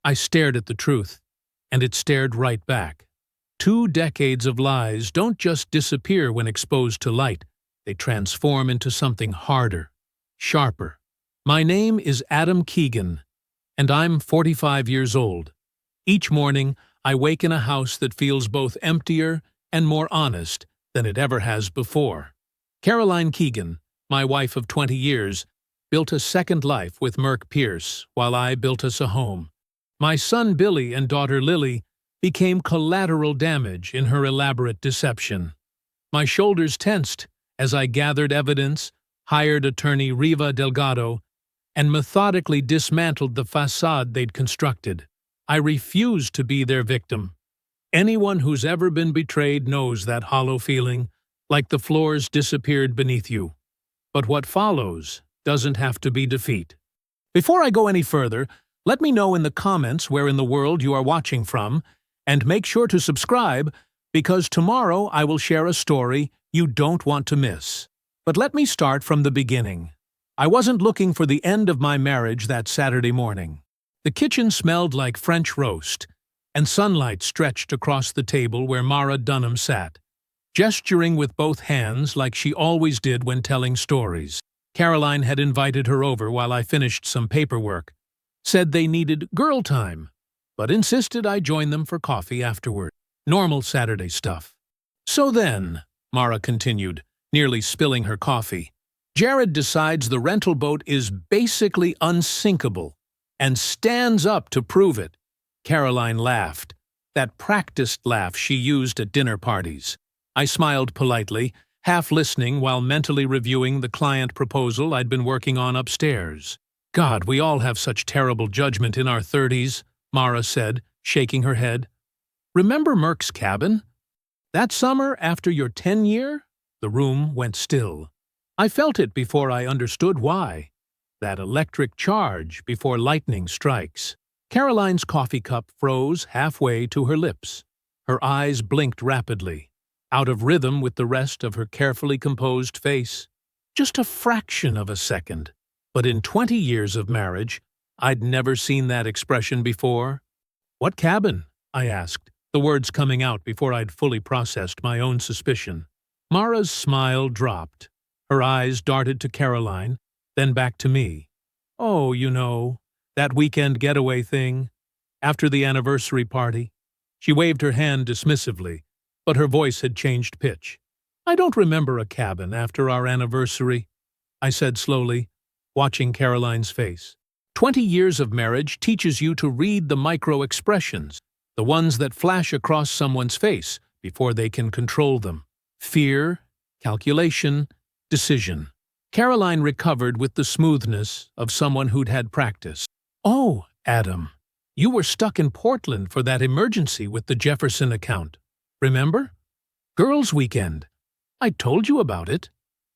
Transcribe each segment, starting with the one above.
I stared at the truth, and it stared right back. 2 decades of lies don't just disappear when exposed to light. They transform into something harder, sharper. My name is Adam Keegan, and I'm 45 years old. Each morning, I wake in a house that feels both emptier and more honest than it ever has before. Caroline Keegan, my wife of 20 years, built a second life with Merck Pierce while I built us a home. My son Billy and daughter Lily became collateral damage in her elaborate deception. My shoulders tensed as I gathered evidence, hired attorney Riva Delgado, and methodically dismantled the facade they'd constructed. I refused to be their victim. Anyone who's ever been betrayed knows that hollow feeling, like the floors disappeared beneath you. But what follows doesn't have to be defeat. Before I go any further, let me know in the comments where in the world you are watching from, and make sure to subscribe, because tomorrow I will share a story you don't want to miss. But let me start from the beginning. I wasn't looking for the end of my marriage that Saturday morning. The kitchen smelled like French roast, and sunlight stretched across the table where Mara Dunham sat, gesturing with both hands like she always did when telling stories. Caroline had invited her over while I finished some paperwork, said they needed girl time, but insisted I join them for coffee afterward. Normal Saturday stuff. So then, Mara continued, nearly spilling her coffee, Jared decides the rental boat is basically unsinkable and stands up to prove it. Caroline laughed, that practiced laugh she used at dinner parties. I smiled politely, half listening while mentally reviewing the client proposal I'd been working on upstairs. God, we all have such terrible judgment in our 30s, Mara said, shaking her head. Remember Merck's cabin? That summer after your 10-year? The room went still. I felt it before I understood why. That electric charge before lightning strikes. Caroline's coffee cup froze halfway to her lips. Her eyes blinked rapidly, out of rhythm with the rest of her carefully composed face. Just a fraction of a second. But in 20 years of marriage, I'd never seen that expression before. What cabin? I asked, the words coming out before I'd fully processed my own suspicion. Mara's smile dropped. Her eyes darted to Caroline, then back to me. Oh, you know, that weekend getaway thing, after the anniversary party. She waved her hand dismissively, but her voice had changed pitch. I don't remember a cabin after our anniversary, I said slowly, watching Caroline's face. 20 years of marriage teaches you to read the micro-expressions, the ones that flash across someone's face before they can control them. Fear, calculation, decision. Caroline recovered with the smoothness of someone who'd had practice. Oh, Adam, you were stuck in Portland for that emergency with the Jefferson account. Remember? Girls' weekend. I told you about it.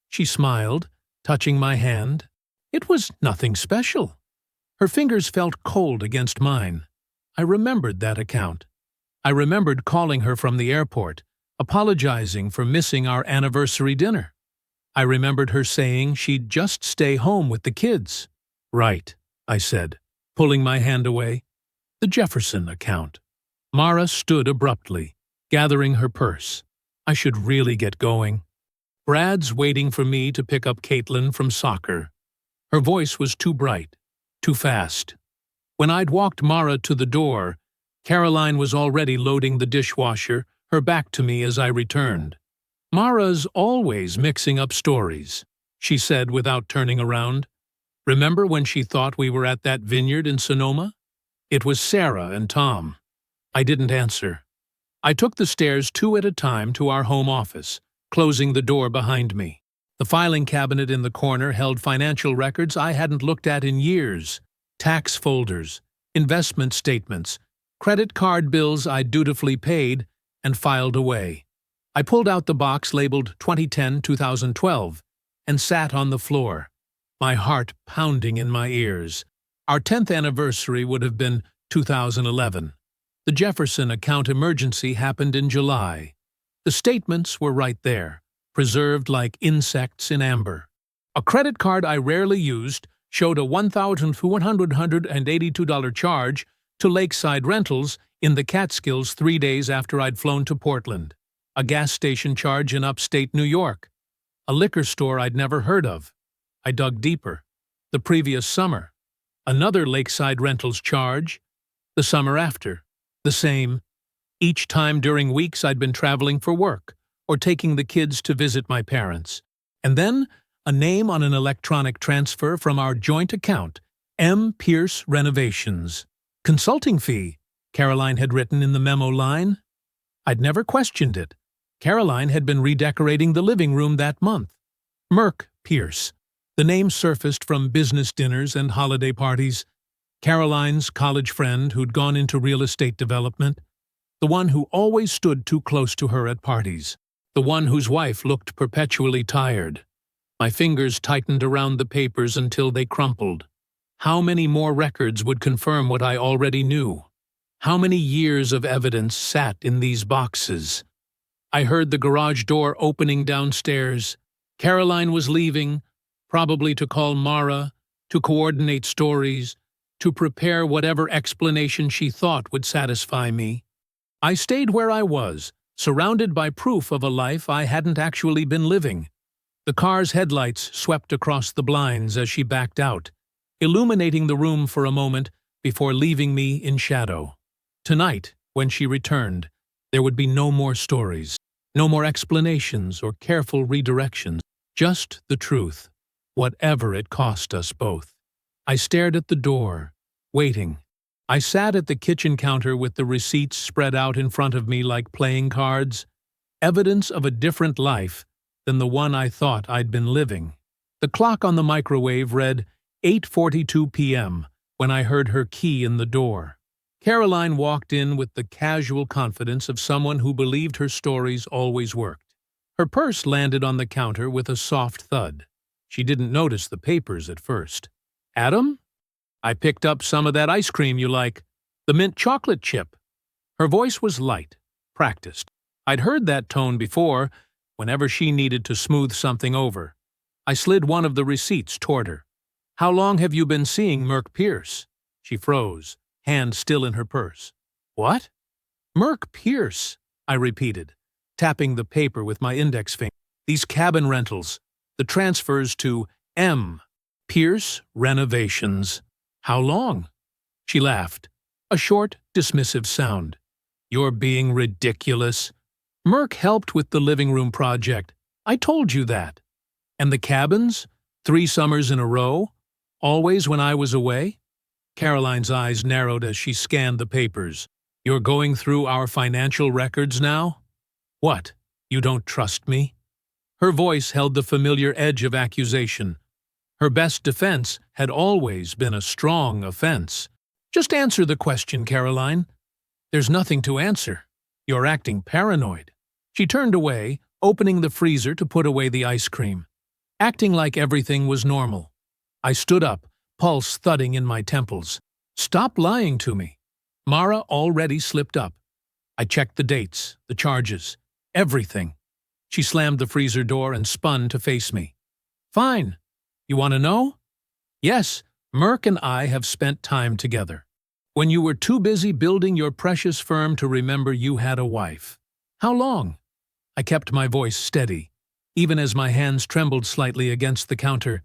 She smiled, touching my hand. It was nothing special. Her fingers felt cold against mine. I remembered that account. I remembered calling her from the airport, apologizing for missing our anniversary dinner. I remembered her saying she'd just stay home with the kids. Right, I said, pulling my hand away. The Jefferson account. Mara stood abruptly, gathering her purse. I should really get going. Brad's waiting for me to pick up Caitlin from soccer. Her voice was too bright, too fast. When I'd walked Mara to the door, Caroline was already loading the dishwasher, her back to me as I returned. Mara's always mixing up stories, she said without turning around. Remember when she thought we were at that vineyard in Sonoma? It was Sarah and Tom. I didn't answer. I took the stairs 2 at a time to our home office, closing the door behind me. The filing cabinet in the corner held financial records I hadn't looked at in years, tax folders, investment statements, credit card bills I'd dutifully paid and filed away. I pulled out the box labeled 2010-2012 and sat on the floor, my heart pounding in my ears. Our 10th anniversary would have been 2011. The Jefferson account emergency happened in July. The statements were right there, preserved like insects in amber. A credit card I rarely used showed a $1,182 charge to Lakeside Rentals in the Catskills 3 days after I'd flown to Portland, a gas station charge in upstate New York, a liquor store I'd never heard of. I dug deeper. The previous summer, another Lakeside Rentals charge. The summer after, the same. Each time during weeks I'd been traveling for work or taking the kids to visit my parents. And then a name on an electronic transfer from our joint account, M. Pierce Renovations. Consulting fee, Caroline had written in the memo line. I'd never questioned it. Caroline had been redecorating the living room that month. Merck Pierce. The name surfaced from business dinners and holiday parties. Caroline's college friend who'd gone into real estate development. The one who always stood too close to her at parties. The one whose wife looked perpetually tired. My fingers tightened around the papers until they crumpled. How many more records would confirm what I already knew? How many years of evidence sat in these boxes? I heard the garage door opening downstairs. Caroline was leaving, probably to call Mara, to coordinate stories, to prepare whatever explanation she thought would satisfy me. I stayed where I was, surrounded by proof of a life I hadn't actually been living. The car's headlights swept across the blinds as she backed out, illuminating the room for a moment before leaving me in shadow. Tonight, when she returned, there would be no more stories, no more explanations or careful redirections, just the truth, whatever it cost us both. I stared at the door, waiting. I sat at the kitchen counter with the receipts spread out in front of me like playing cards, evidence of a different life than the one I thought I'd been living. The clock on the microwave read 8:42 p.m. when I heard her key in the door. Caroline walked in with the casual confidence of someone who believed her stories always worked. Her purse landed on the counter with a soft thud. She didn't notice the papers at first. Adam? I picked up some of that ice cream you like, the mint chocolate chip. Her voice was light, practiced. I'd heard that tone before, whenever she needed to smooth something over. I slid one of the receipts toward her. How long have you been seeing Merck Pierce? She froze, hand still in her purse. What? Merck Pierce, I repeated, tapping the paper with my index finger. These cabin rentals, the transfers to M. Pierce Renovations. How long? She laughed, a short, dismissive sound. You're being ridiculous. Merck helped with the living room project. I told you that. And the cabins? 3 summers in a row? Always when I was away? Caroline's eyes narrowed as she scanned the papers. You're going through our financial records now? What, you don't trust me? Her voice held the familiar edge of accusation. Her best defense had always been a strong offense. Just answer the question, Caroline. There's nothing to answer. You're acting paranoid. She turned away, opening the freezer to put away the ice cream, acting like everything was normal. I stood up, pulse thudding in my temples. Stop lying to me. Mara already slipped up. I checked the dates, the charges, everything. She slammed the freezer door and spun to face me. Fine. You want to know? Yes, Merck and I have spent time together. When you were too busy building your precious firm to remember you had a wife. How long? I kept my voice steady, even as my hands trembled slightly against the counter.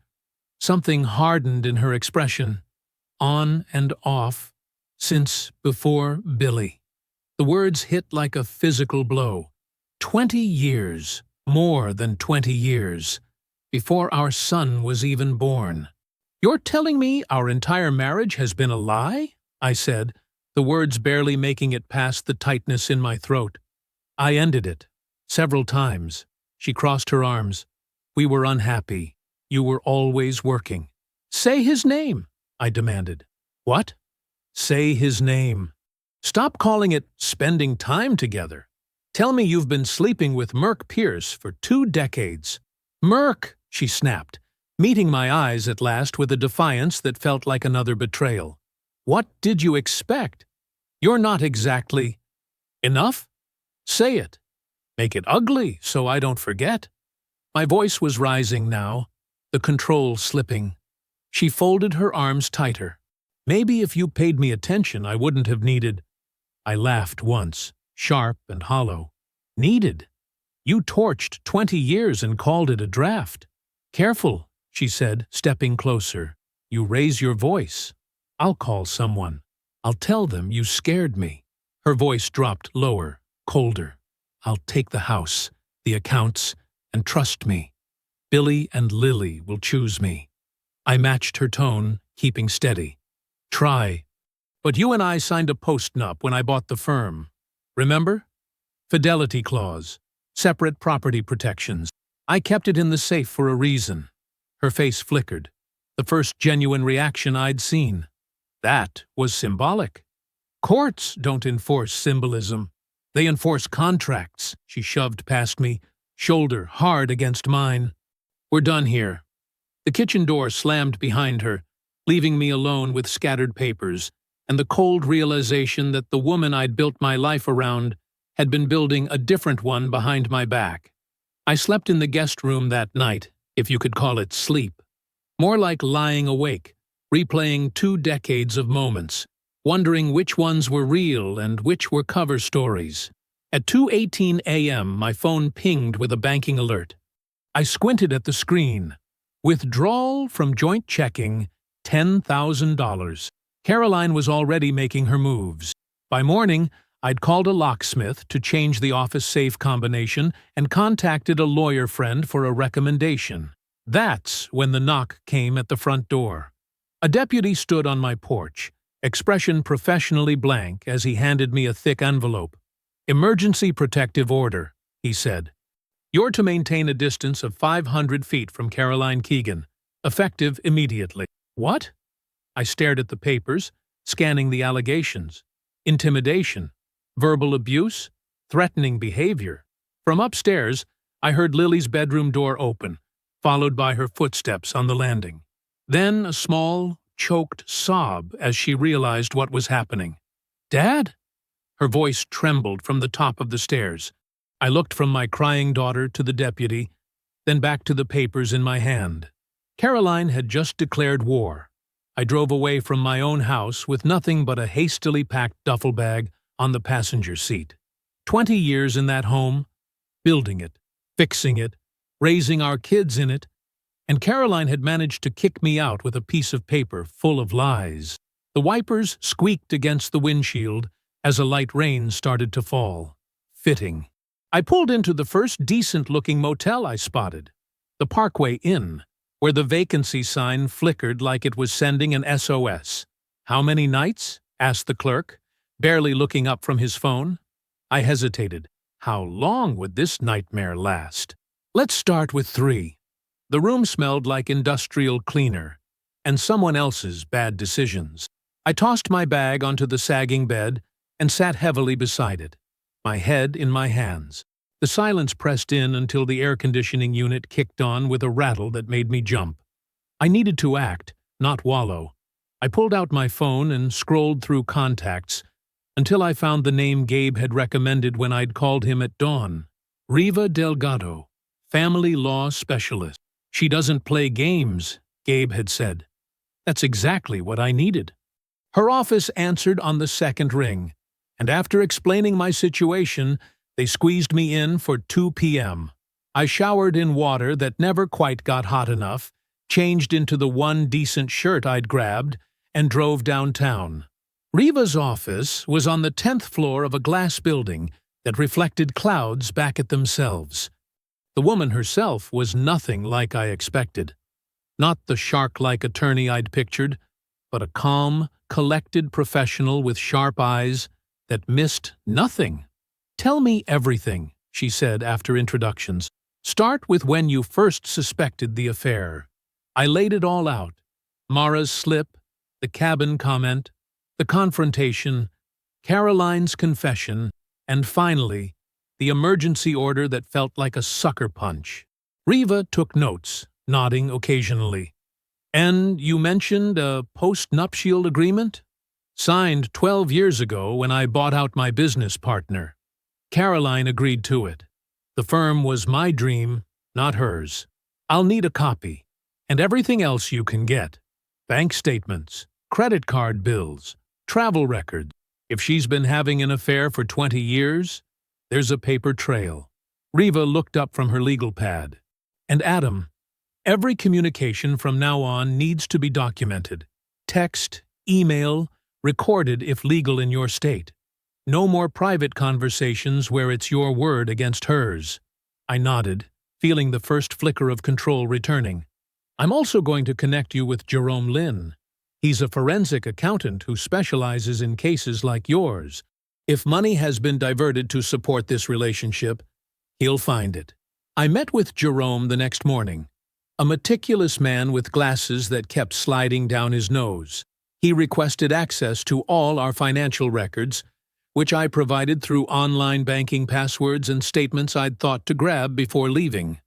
Something hardened in her expression. On and off, since before Billy. The words hit like a physical blow. 20 years, more than 20 years. Before our son was even born. You're telling me our entire marriage has been a lie? I said, the words barely making it past the tightness in my throat. I ended it. Several times. She crossed her arms. We were unhappy. You were always working. Say his name, I demanded. What? Say his name. Stop calling it spending time together. Tell me you've been sleeping with Merck Pierce for 2 decades. Merck, she snapped, meeting my eyes at last with a defiance that felt like another betrayal. What did you expect? You're not exactly... Enough? Say it. Make it ugly so I don't forget. My voice was rising now, the control slipping. She folded her arms tighter. Maybe if you paid me attention, I wouldn't have needed. I laughed once, sharp and hollow. Needed? You torched 20 years and called it a draft. Careful, she said, stepping closer. You raise your voice. I'll call someone. I'll tell them you scared me. Her voice dropped lower, colder. I'll take the house, the accounts, and trust me. Billy and Lily will choose me. I matched her tone, keeping steady. Try. But you and I signed a post-nup when I bought the firm. Remember? Fidelity clause. Separate property protections. I kept it in the safe for a reason. Her face flickered. The first genuine reaction I'd seen. That was symbolic. Courts don't enforce symbolism. They enforce contracts. She shoved past me, shoulder hard against mine. We're done here. The kitchen door slammed behind her, leaving me alone with scattered papers and the cold realization that the woman I'd built my life around had been building a different one behind my back. I slept in the guest room that night, if you could call it sleep. More like lying awake, replaying 2 decades of moments, wondering which ones were real and which were cover stories. At 2:18 a.m., my phone pinged with a banking alert. I squinted at the screen. Withdrawal from joint checking, $10,000. Caroline was already making her moves. By morning, I'd called a locksmith to change the office safe combination and contacted a lawyer friend for a recommendation. That's when the knock came at the front door. A deputy stood on my porch, expression professionally blank as he handed me a thick envelope. Emergency protective order, he said. You're to maintain a distance of 500 feet from Caroline Keegan, effective immediately. What? I stared at the papers, scanning the allegations. Intimidation, verbal abuse, threatening behavior. From upstairs, I heard Lily's bedroom door open, followed by her footsteps on the landing. Then a small, choked sob as she realized what was happening. Dad? Her voice trembled from the top of the stairs. I looked from my crying daughter to the deputy, then back to the papers in my hand. Caroline had just declared war. I drove away from my own house with nothing but a hastily packed duffel bag on the passenger seat. 20 years in that home, building it, fixing it, raising our kids in it, and Caroline had managed to kick me out with a piece of paper full of lies. The wipers squeaked against the windshield as a light rain started to fall. Fitting. I pulled into the first decent-looking motel I spotted, the Parkway Inn, where the vacancy sign flickered like it was sending an SOS. How many nights? Asked the clerk, barely looking up from his phone. I hesitated. How long would this nightmare last? Let's start with 3. The room smelled like industrial cleaner, and someone else's bad decisions. I tossed my bag onto the sagging bed and sat heavily beside it, my head in my hands. The silence pressed in until the air conditioning unit kicked on with a rattle that made me jump. I needed to act, not wallow. I pulled out my phone and scrolled through contacts until I found the name Gabe had recommended when I'd called him at dawn. Riva Delgado, family law specialist. She doesn't play games, Gabe had said. That's exactly what I needed. Her office answered on the second ring, and after explaining my situation, they squeezed me in for 2 p.m. I showered in water that never quite got hot enough, changed into the one decent shirt I'd grabbed, and drove downtown. Riva's office was on the 10th floor of a glass building that reflected clouds back at themselves. The woman herself was nothing like I expected. Not the shark-like attorney I'd pictured, but a calm, collected professional with sharp eyes that missed nothing. Tell me everything, she said after introductions. Start with when you first suspected the affair. I laid it all out. Mara's slip, the cabin comment, the confrontation, Caroline's confession, and finally, the emergency order that felt like a sucker punch. Riva took notes, nodding occasionally. And you mentioned a post-nuptial agreement? Signed 12 years ago when I bought out my business partner. Caroline agreed to it. The firm was my dream, not hers. I'll need a copy, and everything else you can get. Bank statements, credit card bills, travel records. If she's been having an affair for 20 years, there's a paper trail. Riva looked up from her legal pad. And Adam, every communication from now on needs to be documented. Text, email, recorded if legal in your state. No more private conversations where it's your word against hers. I nodded, feeling the first flicker of control returning. I'm also going to connect you with Jerome Lin. He's a forensic accountant who specializes in cases like yours. If money has been diverted to support this relationship, he'll find it. I met with Jerome the next morning, a meticulous man with glasses that kept sliding down his nose. He requested access to all our financial records, which I provided through online banking passwords and statements I'd thought to grab before leaving.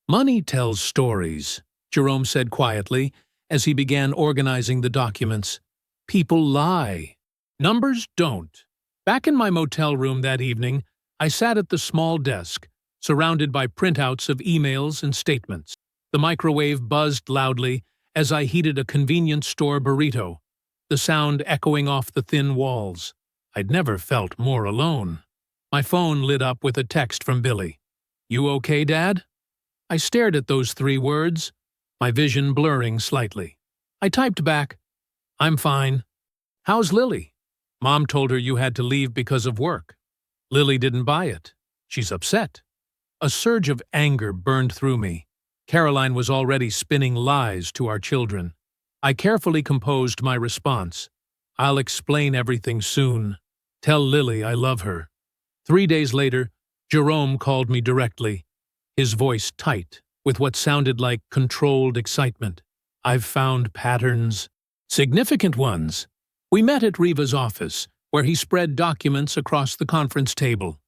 Money tells stories, Jerome said quietly as he began organizing the documents. People lie. Numbers don't. Back in my motel room that evening, I sat at the small desk, surrounded by printouts of emails and statements. The microwave buzzed loudly as I heated a convenience store burrito, the sound echoing off the thin walls. I'd never felt more alone. My phone lit up with a text from Billy. "You okay, Dad?" I stared at those 3 words, my vision blurring slightly. I typed back, "I'm fine. How's Lily? Mom told her you had to leave because of work." Lily didn't buy it. She's upset. A surge of anger burned through me. Caroline was already spinning lies to our children. I carefully composed my response. "I'll explain everything soon. Tell Lily I love her." 3 days later, Jerome called me directly, his voice tight, with what sounded like controlled excitement. "I've found patterns. Significant ones." We met at Riva's office, where he spread documents across the conference table.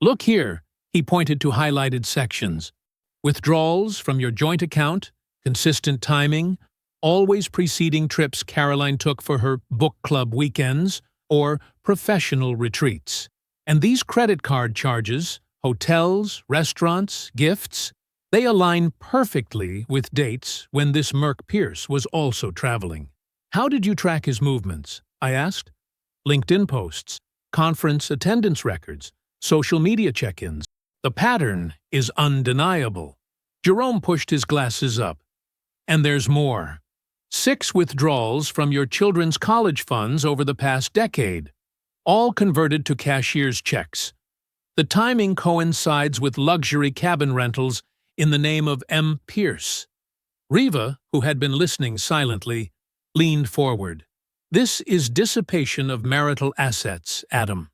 "Look here," he pointed to highlighted sections. "Withdrawals from your joint account, consistent timing, always preceding trips Caroline took for her book club weekends, or professional retreats. And these credit card charges, hotels, restaurants, gifts, they align perfectly with dates when this Merc Pierce was also traveling." "How did you track his movements?" I asked. "LinkedIn posts, conference attendance records, social media check-ins. The pattern is undeniable." Jerome pushed his glasses up. "And there's more. 6 withdrawals from your children's college funds over the past decade, all converted to cashier's checks. The timing coincides with luxury cabin rentals in the name of M. Pierce." Riva, who had been listening silently, leaned forward. "This is dissipation of marital assets, Adam.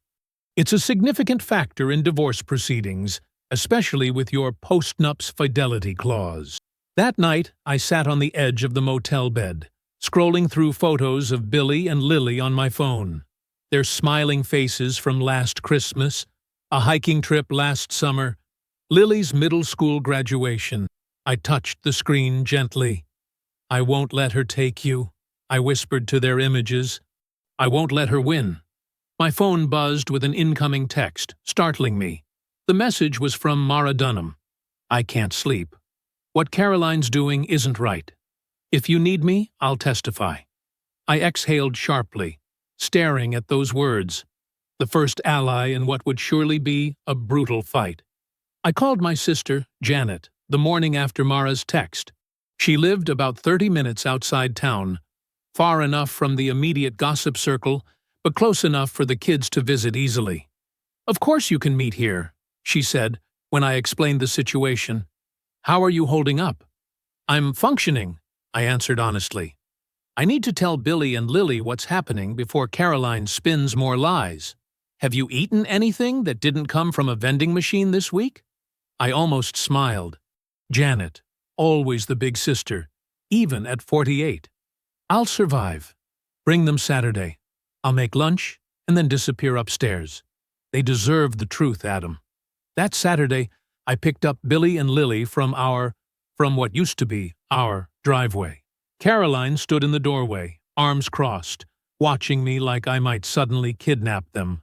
It's a significant factor in divorce proceedings, especially with your post-nups fidelity clause." That night, I sat on the edge of the motel bed, scrolling through photos of Billy and Lily on my phone. Their smiling faces from last Christmas, a hiking trip last summer, Lily's middle school graduation. I touched the screen gently. "I won't let her take you," I whispered to their images. "I won't let her win." My phone buzzed with an incoming text, startling me. The message was from Mara Dunham. "I can't sleep. What Caroline's doing isn't right. If you need me, I'll testify." I exhaled sharply, staring at those words, the first ally in what would surely be a brutal fight. I called my sister, Janet, the morning after Mara's text. She lived about 30 minutes outside town, far enough from the immediate gossip circle, but close enough for the kids to visit easily. "Of course you can meet here," she said when I explained the situation. "How are you holding up?" "I'm functioning," I answered honestly. "I need to tell Billy and Lily what's happening before Caroline spins more lies. Have you eaten anything that didn't come from a vending machine this week?" I almost smiled. Janet, always the big sister, even at 48. "I'll survive. Bring them Saturday. I'll make lunch and then disappear upstairs. They deserve the truth, Adam." That Saturday, I picked up Billy and Lily from what used to be our driveway. Caroline stood in the doorway, arms crossed, watching me like I might suddenly kidnap them.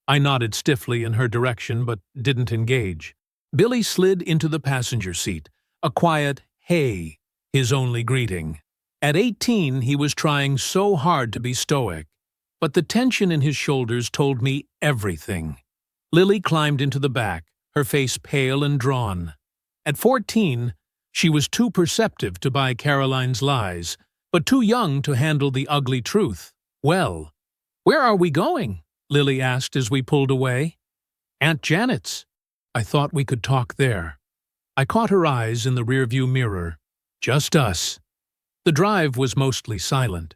I nodded stiffly in her direction but didn't engage. Billy slid into the passenger seat, a quiet "hey," his only greeting. At 18, he was trying so hard to be stoic, but the tension in his shoulders told me everything. Lily climbed into the back, her face pale and drawn. At 14, she was too perceptive to buy Caroline's lies, but too young to handle the ugly truth. "Well, where are we going?" Lily asked as we pulled away. "Aunt Janet's." I thought we could talk there. I caught her eyes in the rearview mirror. Just us. The drive was mostly silent.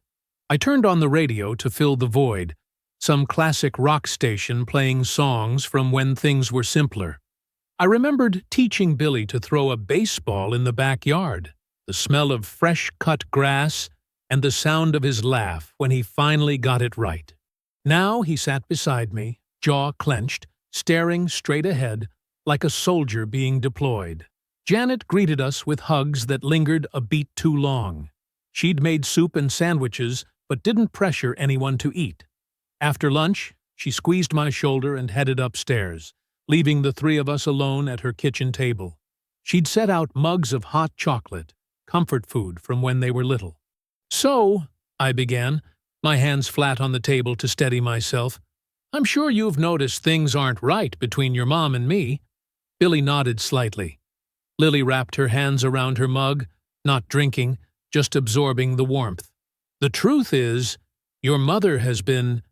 I turned on the radio to fill the void, some classic rock station playing songs from when things were simpler. I remembered teaching Billy to throw a baseball in the backyard, the smell of fresh-cut grass, and the sound of his laugh when he finally got it right. Now he sat beside me, jaw clenched, staring straight ahead, like a soldier being deployed. Janet greeted us with hugs that lingered a beat too long. She'd made soup and sandwiches, but didn't pressure anyone to eat. After lunch, she squeezed my shoulder and headed upstairs, leaving the three of us alone at her kitchen table. She'd set out mugs of hot chocolate, comfort food from when they were little. "So," I began, my hands flat on the table to steady myself, "I'm sure you've noticed things aren't right between your mom and me." Billy nodded slightly. Lily wrapped her hands around her mug, not drinking, just absorbing the warmth. "The truth is, your mother has been—"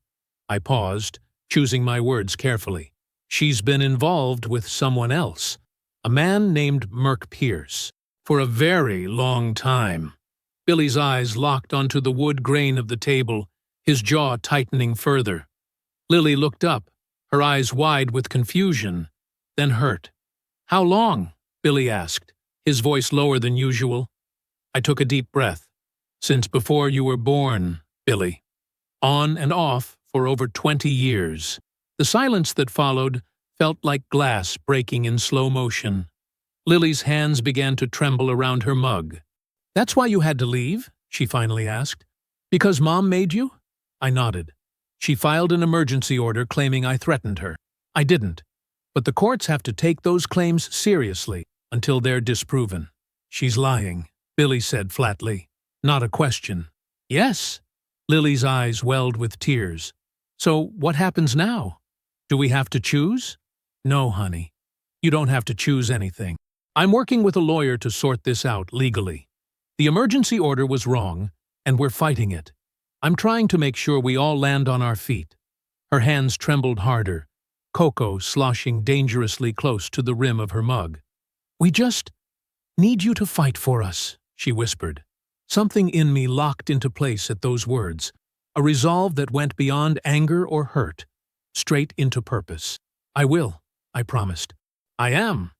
I paused, choosing my words carefully. "She's been involved with someone else, a man named Merk Pierce, for a very long time." Billy's eyes locked onto the wood grain of the table, his jaw tightening further. Lily looked up, her eyes wide with confusion, then hurt. "How long?" Billy asked, his voice lower than usual. I took a deep breath. "Since before you were born, Billy. On and off for over 20 years. The silence that followed felt like glass breaking in slow motion. Lily's hands began to tremble around her mug. "That's why you had to leave?" she finally asked. "Because Mom made you?" I nodded. She filed an emergency order claiming I threatened her. I didn't. But the courts have to take those claims seriously until they're disproven. "She's lying," Billy said flatly. Not a question. "Yes." Lily's eyes welled with tears. "So what happens now? Do we have to choose?" "No, honey. You don't have to choose anything. I'm working with a lawyer to sort this out legally. The emergency order was wrong, and we're fighting it. I'm trying to make sure we all land on our feet." Her hands trembled harder, cocoa sloshing dangerously close to the rim of her mug. "We just need you to fight for us," she whispered. Something in me locked into place at those words, a resolve that went beyond anger or hurt, straight into purpose. "I will," I promised. "I am."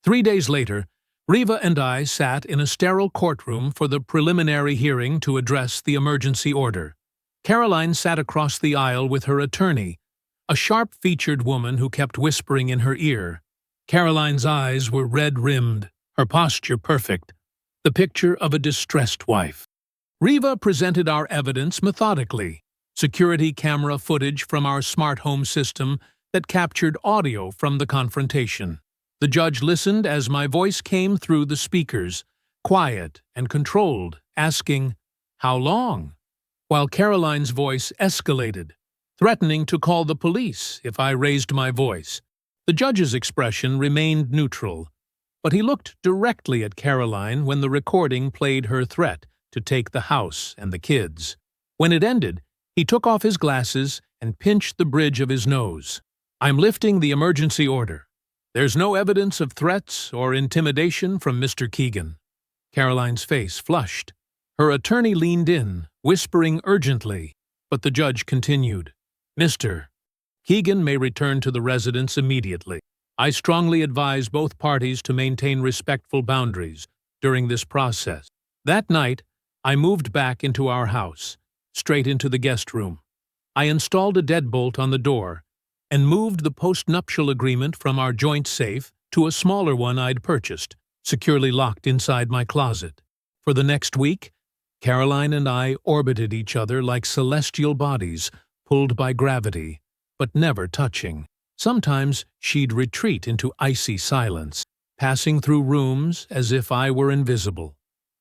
3 days later, Riva and I sat in a sterile courtroom for the preliminary hearing to address the emergency order. Caroline sat across the aisle with her attorney, a sharp-featured woman who kept whispering in her ear. Caroline's eyes were red-rimmed, her posture perfect, the picture of a distressed wife. Riva presented our evidence methodically, security camera footage from our smart home system that captured audio from the confrontation. The judge listened as my voice came through the speakers, quiet and controlled, asking, "How long?" while Caroline's voice escalated, threatening to call the police if I raised my voice. The judge's expression remained neutral, but he looked directly at Caroline when the recording played her threat to take the house and the kids. When it ended, he took off his glasses and pinched the bridge of his nose. "I'm lifting the emergency order. There's no evidence of threats or intimidation from Mr. Keegan." Caroline's face flushed. Her attorney leaned in, whispering urgently, but the judge continued. "Mr. Keegan may return to the residence immediately. I strongly advise both parties to maintain respectful boundaries during this process." That night, I moved back into our house, straight into the guest room. I installed a deadbolt on the door and moved the postnuptial agreement from our joint safe to a smaller one I'd purchased, securely locked inside my closet. For the next week, Caroline and I orbited each other like celestial bodies, pulled by gravity, but never touching. Sometimes she'd retreat into icy silence, passing through rooms as if I were invisible.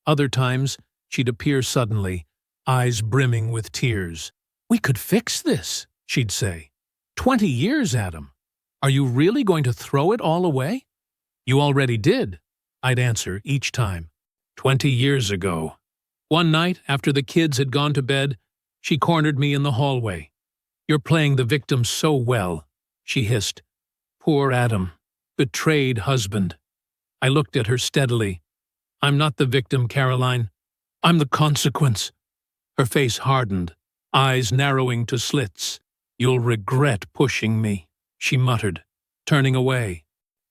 Other times, She'd appear suddenly, eyes brimming with tears. "We could fix this," she'd say. 20 years, Adam. Are you really going to throw it all away?" "You already did," I'd answer each time. 20 years ago. One night, after the kids had gone to bed, she cornered me in the hallway. "You're playing the victim so well," she hissed. "Poor Adam. Betrayed husband." I looked at her steadily. "I'm not the victim, Caroline. I'm the consequence." Her face hardened, eyes narrowing to slits. "You'll regret pushing me," she muttered, turning away.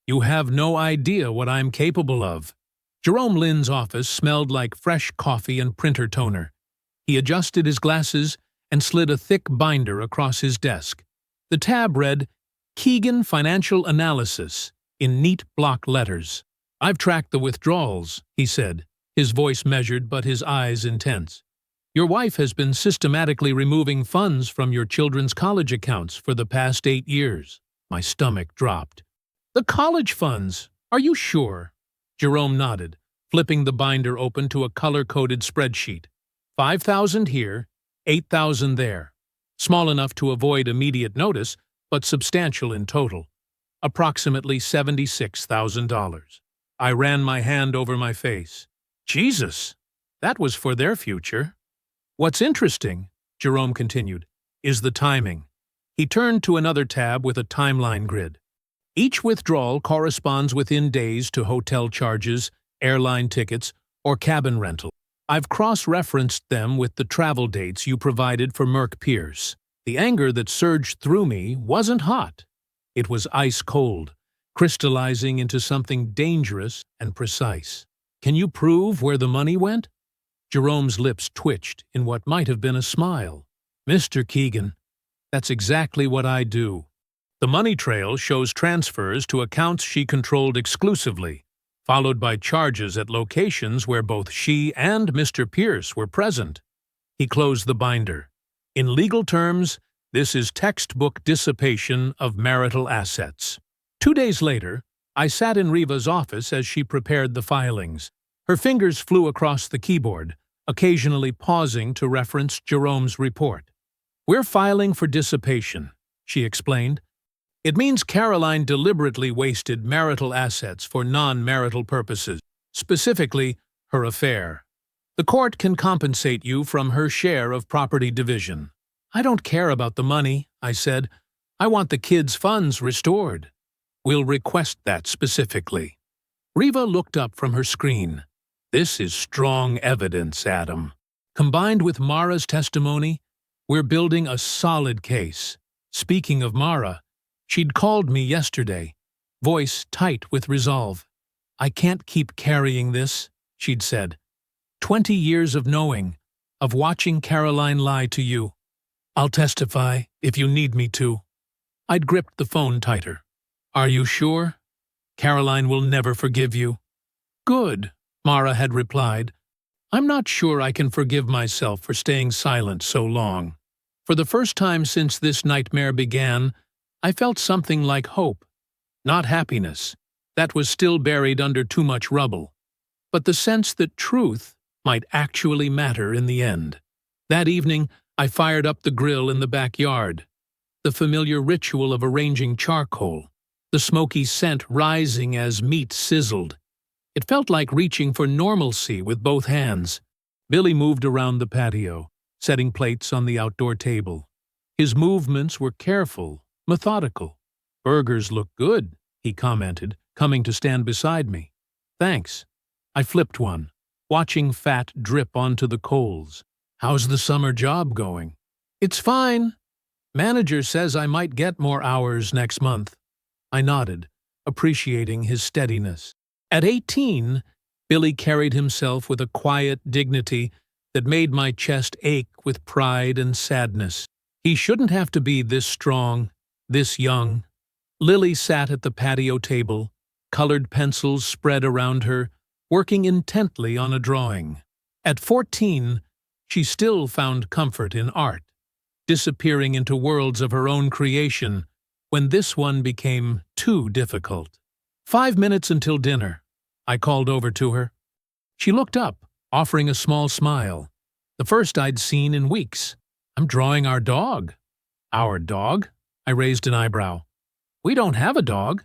"You have no idea what I'm capable of." Jerome Lynn's office smelled like fresh coffee and printer toner. He adjusted his glasses and slid a thick binder across his desk. The tab read, "Keegan Financial Analysis," in neat block letters. "I've tracked the withdrawals," he said, his voice measured but his eyes intense. "Your wife has been systematically removing funds from your children's college accounts for the past 8 years. My stomach dropped. "The college funds? Are you sure?" Jerome nodded, flipping the binder open to a color-coded spreadsheet. 5,000 here, 8,000 there. Small enough to avoid immediate notice, but substantial in total. Approximately $76,000. I ran my hand over my face. Jesus, that was for their future. "What's interesting," Jerome continued, "is the timing." He turned to another tab with a timeline grid. "Each withdrawal corresponds within days to hotel charges, airline tickets, or cabin rental. I've cross-referenced them with the travel dates you provided for Merck Pierce. The anger that surged through me wasn't hot. It was ice-cold, crystallizing into something dangerous and precise. Can you prove where the money went?" Jerome's lips twitched in what might have been a smile. "Mr. Keegan, that's exactly what I do. The money trail shows transfers to accounts she controlled exclusively, followed by charges at locations where both she and Mr. Pierce were present." He closed the binder. "In legal terms, this is textbook dissipation of marital assets." 2 days later, I sat in Riva's office as she prepared the filings. Her fingers flew across the keyboard, occasionally pausing to reference Jerome's report. "We're filing for dissipation," she explained. "It means Caroline deliberately wasted marital assets for non-marital purposes, specifically her affair. The court can compensate you from her share of property division." "I don't care about the money," I said. "I want the kids' funds restored." "We'll request that specifically." Riva looked up from her screen. "This is strong evidence, Adam. Combined with Mara's testimony, we're building a solid case." Speaking of Mara, she'd called me yesterday, voice tight with resolve. "I can't keep carrying this," she'd said. 20 years of knowing, of watching Caroline lie to you. I'll testify if you need me to." I'd gripped the phone tighter. "Are you sure? Caroline will never forgive you." "Good," Mara had replied. "I'm not sure I can forgive myself for staying silent so long. For the first time since this nightmare began, I felt something like hope. Not happiness. That was still buried under too much rubble. But the sense that truth might actually matter in the end. That evening, I fired up the grill in the backyard. The familiar ritual of arranging charcoal, the smoky scent rising as meat sizzled. It felt like reaching for normalcy with both hands. Billy moved around the patio, setting plates on the outdoor table. His movements were careful, methodical. "Burgers look good," he commented, coming to stand beside me. "Thanks." I flipped one, watching fat drip onto the coals. "How's the summer job going?" "It's fine. Manager says I might get more hours next month." I nodded, appreciating his steadiness. At 18, Billy carried himself with a quiet dignity that made my chest ache with pride and sadness. He shouldn't have to be this strong, this young. Lily sat at the patio table, colored pencils spread around her, working intently on a drawing. At 14, she still found comfort in art, disappearing into worlds of her own creation when this one became too difficult. 5 minutes until dinner. I called over to her. She looked up, offering a small smile, the first I'd seen in weeks. I'm drawing our dog. Our dog? I raised an eyebrow. We don't have a dog.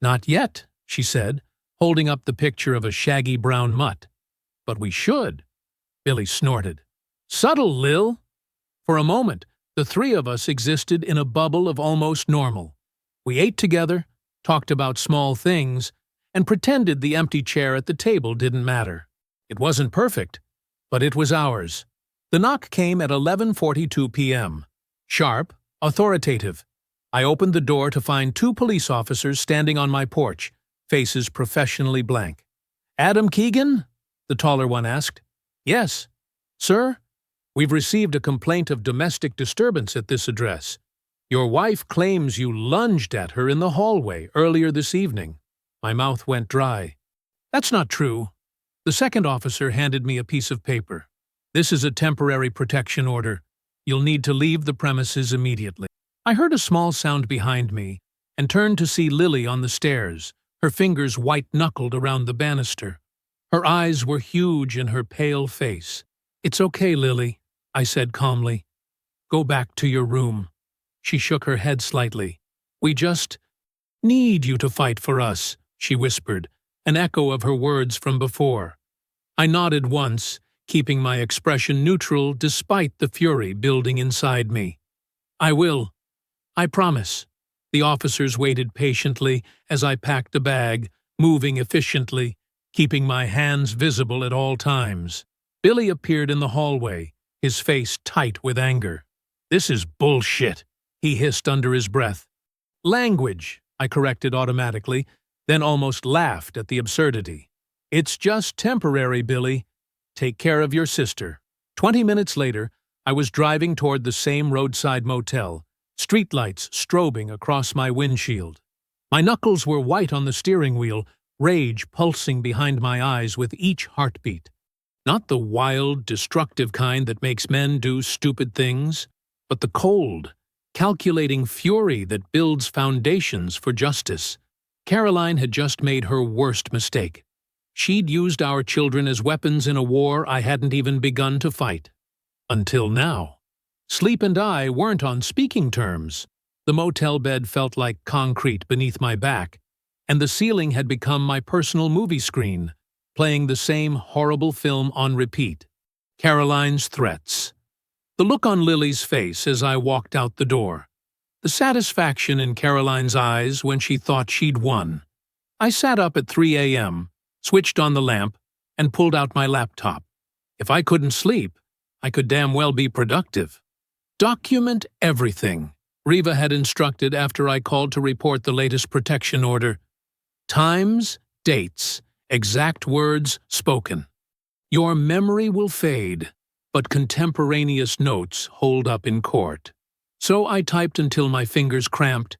Not yet, she said, holding up the picture of a shaggy brown mutt. But we should. Billy snorted. Subtle, Lil. For a moment, the three of us existed in a bubble of almost normal. We ate together, talked about small things, and pretended the empty chair at the table didn't matter. It wasn't perfect, but it was ours. The knock came at 11:42 p.m. Sharp, authoritative. I opened the door to find two police officers standing on my porch, faces professionally blank. Adam Keegan? The taller one asked. Yes. Sir, we've received a complaint of domestic disturbance at this address. Your wife claims you lunged at her in the hallway earlier this evening. My mouth went dry. That's not true. The second officer handed me a piece of paper. This is a temporary protection order. You'll need to leave the premises immediately. I heard a small sound behind me and turned to see Lily on the stairs, her fingers white-knuckled around the banister. Her eyes were huge in her pale face. It's okay, Lily, I said calmly. Go back to your room. She shook her head slightly. We just need you to fight for us, she whispered, an echo of her words from before. I nodded once, keeping my expression neutral despite the fury building inside me. I will. I promise. The officers waited patiently as I packed a bag, moving efficiently, keeping my hands visible at all times. Billy appeared in the hallway, his face tight with anger. This is bullshit, he hissed under his breath. Language, I corrected automatically, then almost laughed at the absurdity. It's just temporary, Billy. Take care of your sister. 20 minutes later, I was driving toward the same roadside motel, streetlights strobing across my windshield. My knuckles were white on the steering wheel, rage pulsing behind my eyes with each heartbeat. Not the wild, destructive kind that makes men do stupid things, but the cold, calculating fury that builds foundations for justice. Caroline had just made her worst mistake. She'd used our children as weapons in a war I hadn't even begun to fight. Until now. Sleep and I weren't on speaking terms. The motel bed felt like concrete beneath my back, and the ceiling had become my personal movie screen, playing the same horrible film on repeat. Caroline's threats. The look on Lily's face as I walked out the door. The satisfaction in Caroline's eyes when she thought she'd won. I sat up at 3 a.m., switched on the lamp, and pulled out my laptop. If I couldn't sleep, I could damn well be productive. Document everything, Riva had instructed after I called to report the latest protection order. Times, dates, exact words spoken. Your memory will fade, but contemporaneous notes hold up in court. So I typed until my fingers cramped,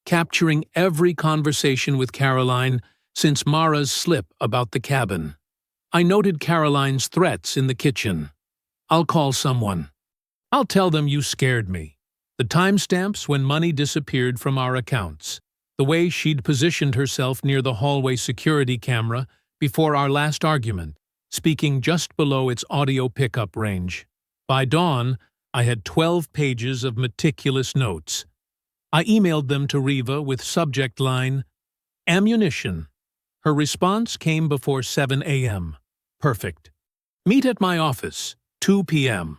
capturing every conversation with Caroline since Mara's slip about the cabin. I noted Caroline's threats in the kitchen. I'll call someone. I'll tell them you scared me. The timestamps when money disappeared from our accounts. The way she'd positioned herself near the hallway security camera before our last argument, speaking just below its audio pickup range. By dawn, I had 12 pages of meticulous notes. I emailed them to Riva with subject line, ammunition. Her response came before 7 a.m. Perfect. Meet at my office, 2 p.m.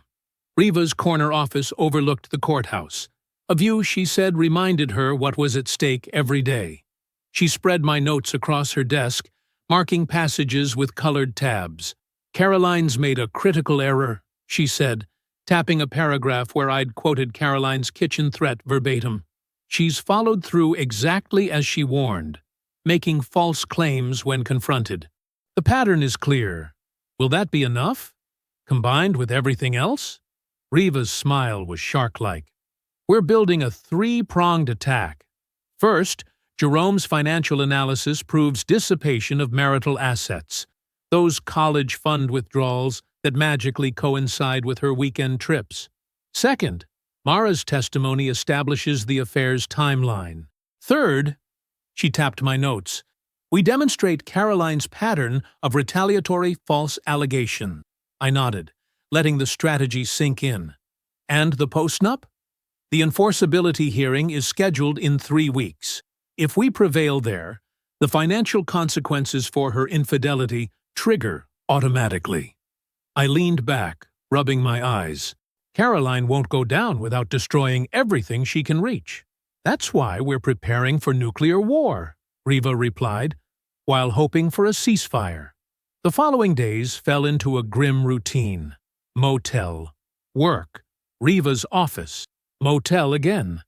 Riva's corner office overlooked the courthouse, a view she said reminded her what was at stake every day. She spread my notes across her desk, marking passages with colored tabs. Caroline's made a critical error, she said, tapping a paragraph where I'd quoted Caroline's kitchen threat verbatim. She's followed through exactly as she warned, making false claims when confronted. The pattern is clear. Will that be enough? Combined with everything else? Riva's smile was shark-like. We're building a three-pronged attack. First, Jerome's financial analysis proves dissipation of marital assets, those college fund withdrawals that magically coincide with her weekend trips. Second, Mara's testimony establishes the affair's timeline. Third, she tapped my notes, We demonstrate Caroline's pattern of retaliatory false allegation. I nodded, letting the strategy sink in. And the postnup? The enforceability hearing is scheduled in 3 weeks. If we prevail there, the financial consequences for her infidelity trigger automatically. I leaned back, rubbing my eyes. Caroline won't go down without destroying everything she can reach. That's why we're preparing for nuclear war, Riva replied, while hoping for a ceasefire. The following days fell into a grim routine. Motel. Work. Riva's office. Motel again.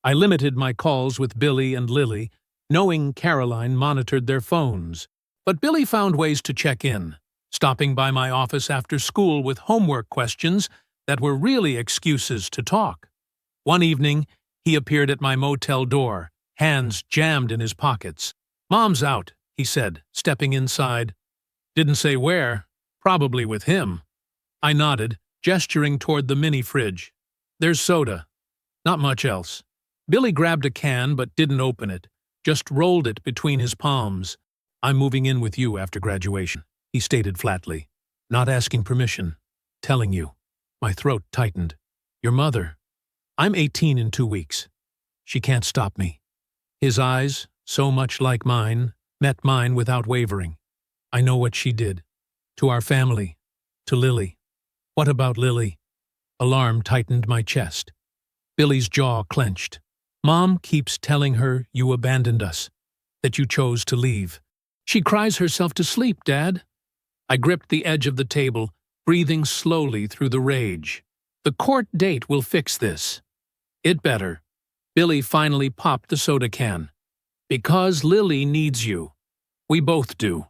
I limited my calls with Billy and Lily, knowing Caroline monitored their phones. But Billy found ways to check in, stopping by my office after school with homework questions that were really excuses to talk. One evening, he appeared at my motel door, hands jammed in his pockets. "Mom's out," he said, stepping inside. Didn't say where, probably with him. I nodded, gesturing toward the mini-fridge. "There's soda. Not much else." Billy grabbed a can but didn't open it, just rolled it between his palms. "I'm moving in with you after graduation," he stated flatly. "Not asking permission. Telling you." My throat tightened. "Your mother." "I'm 18 in 2 weeks. She can't stop me." His eyes, so much like mine, met mine without wavering. "I know what she did. To our family. To Lily." "What about Lily?" Alarm tightened my chest. Billy's jaw clenched. "Mom keeps telling her you abandoned us, that you chose to leave. She cries herself to sleep, Dad." I gripped the edge of the table, breathing slowly through the rage. "The court date will fix this." "It better." Billy finally popped the soda can. "Because Lily needs you. We both do."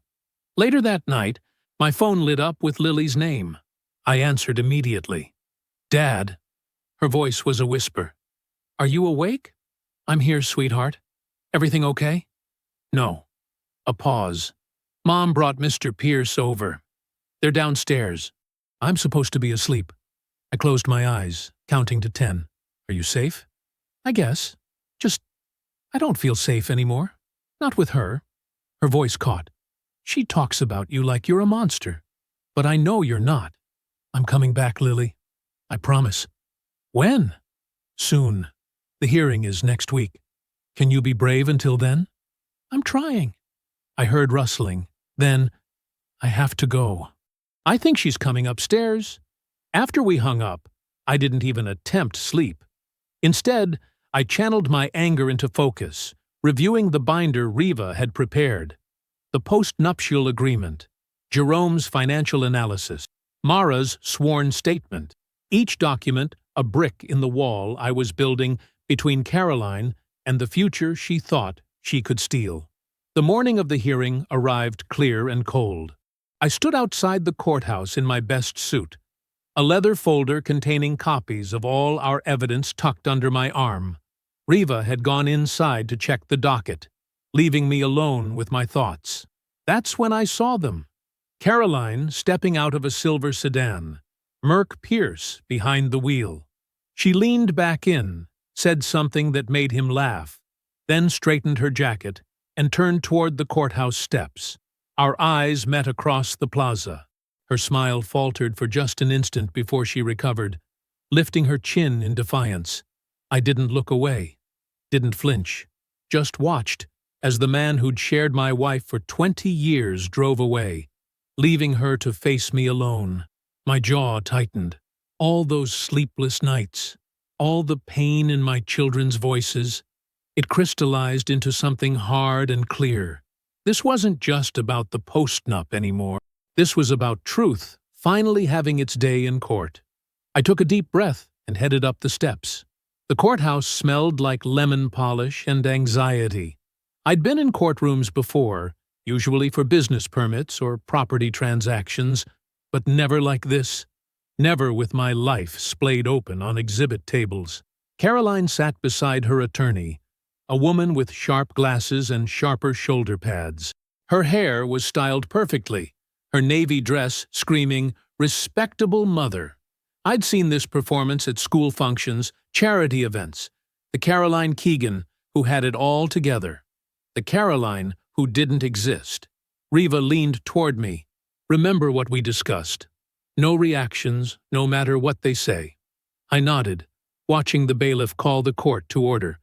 Later that night, my phone lit up with Lily's name. I answered immediately. "Dad." Her voice was a whisper. "Are you awake?" "I'm here, sweetheart. Everything okay?" "No." A pause. "Mom brought Mr. Pierce over. They're downstairs. I'm supposed to be asleep." I closed my eyes, counting to 10. "Are you safe?" "I guess. I don't feel safe anymore. Not with her." Her voice caught. "She talks about you like you're a monster. But I know you're not. I'm coming back, Lily. I promise." "When?" "Soon. The hearing is next week. Can you be brave until then?" "I'm trying." I heard rustling. Then, "I have to go." "I think she's coming upstairs." After we hung up, I didn't even attempt sleep. Instead, I channeled my anger into focus, reviewing the binder Riva had prepared. The post-nuptial agreement, Jerome's financial analysis, Mara's sworn statement. Each document a brick in the wall I was building between Caroline and the future she thought she could steal. The morning of the hearing arrived clear and cold. I stood outside the courthouse in my best suit, a leather folder containing copies of all our evidence tucked under my arm. Riva had gone inside to check the docket, leaving me alone with my thoughts. That's when I saw them. Caroline stepping out of a silver sedan, Merc Pierce behind the wheel. She leaned back in, said something that made him laugh, then straightened her jacket and turned toward the courthouse steps. Our eyes met across the plaza. Her smile faltered for just an instant before she recovered, lifting her chin in defiance. I didn't look away, didn't flinch, just watched as the man who'd shared my wife for 20 years drove away, leaving her to face me alone. My jaw tightened. All those sleepless nights, all the pain in my children's voices, it crystallized into something hard and clear. This wasn't just about the post-nup anymore. This was about truth finally having its day in court. I took a deep breath and headed up the steps. The courthouse smelled like lemon polish and anxiety. I'd been in courtrooms before, usually for business permits or property transactions, but never like this. Never with my life splayed open on exhibit tables. Caroline sat beside her attorney, a woman with sharp glasses and sharper shoulder pads. Her hair was styled perfectly, her navy dress screaming, "Respectable mother." I'd seen this performance at school functions, charity events. The Caroline Keegan who had it all together. The Caroline who didn't exist. Riva leaned toward me. Remember what we discussed. No reactions, no matter what they say. I nodded, watching the bailiff call the court to order.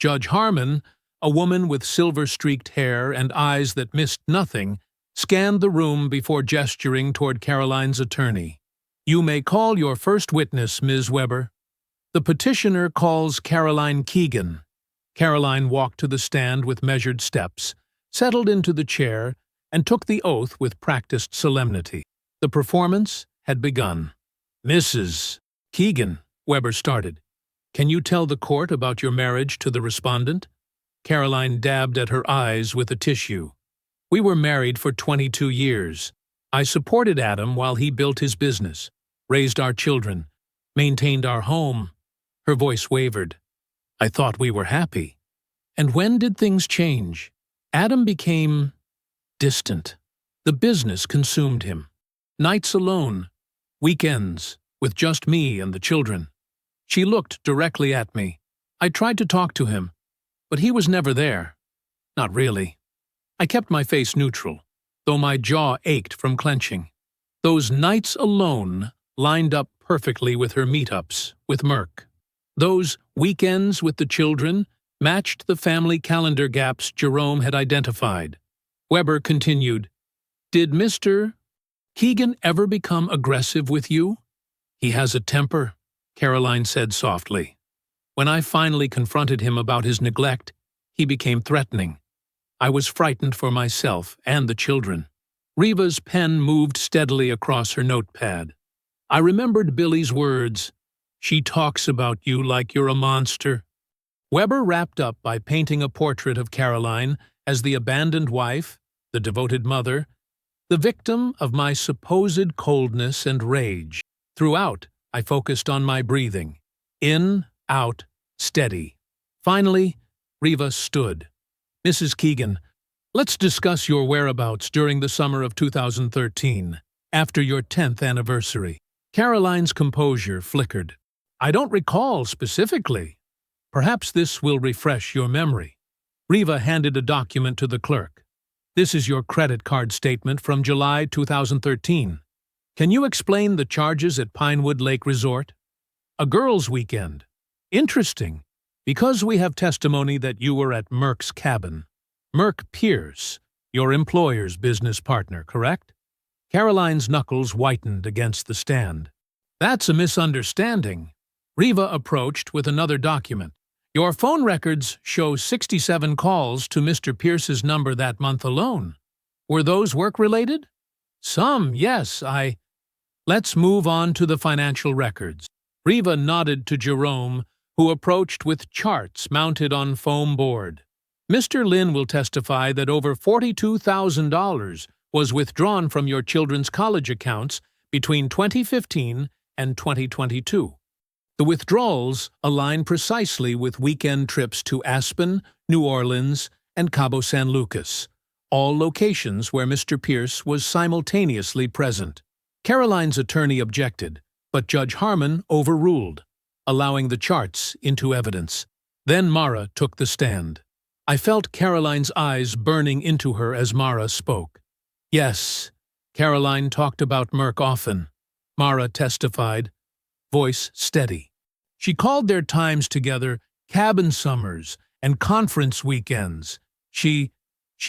Judge Harmon, a woman with silver-streaked hair and eyes that missed nothing, scanned the room before gesturing toward Caroline's attorney. You may call your first witness, Ms. Weber. The petitioner calls Caroline Keegan. Caroline walked to the stand with measured steps, settled into the chair, and took the oath with practiced solemnity. The performance had begun. Mrs. Keegan, Weber started. Can you tell the court about your marriage to the respondent? Caroline dabbed at her eyes with a tissue. We were married for 22 years. I supported Adam while he built his business, raised our children, maintained our home. Her voice wavered. I thought we were happy. And when did things change? Adam became distant. The business consumed him. Nights alone, weekends, with just me and the children. She looked directly at me. I tried to talk to him, but he was never there. Not really. I kept my face neutral, though my jaw ached from clenching. Those nights alone lined up perfectly with her meetups with Merck. Those weekends with the children matched the family calendar gaps Jerome had identified. Weber continued, Did Mr. Keegan ever become aggressive with you? He has a temper, Caroline said softly. When I finally confronted him about his neglect, he became threatening. I was frightened for myself and the children. Riva's pen moved steadily across her notepad. I remembered Billy's words. She talks about you like you're a monster. Weber wrapped up by painting a portrait of Caroline as the abandoned wife, the devoted mother, the victim of my supposed coldness and rage. Throughout, I focused on my breathing. In, out, steady. Finally, Riva stood. Mrs. Keegan, let's discuss your whereabouts during the summer of 2013, after your 10th anniversary. Caroline's composure flickered. I don't recall specifically. Perhaps this will refresh your memory. Riva handed a document to the clerk. This is your credit card statement from July 2013. Can you explain the charges at Pinewood Lake Resort? A girls' weekend. Interesting, because we have testimony that you were at Merck's cabin. Merck Pierce, your employer's business partner, correct? Caroline's knuckles whitened against the stand. That's a misunderstanding. Riva approached with another document. Your phone records show 67 calls to Mr. Pierce's number that month alone. Were those work-related? Some, yes, Let's move on to the financial records. Riva nodded to Jerome, who approached with charts mounted on foam board. Mr. Lin will testify that over $42,000 was withdrawn from your children's college accounts between 2015 and 2022. The withdrawals align precisely with weekend trips to Aspen, New Orleans, and Cabo San Lucas, all locations where Mr. Pierce was simultaneously present. Caroline's attorney objected, but Judge Harmon overruled, allowing the charts into evidence. Then Mara took the stand. I felt Caroline's eyes burning into her as Mara spoke. Yes, Caroline talked about Merck often. Mara testified, voice steady. She called their times together cabin summers and conference weekends. She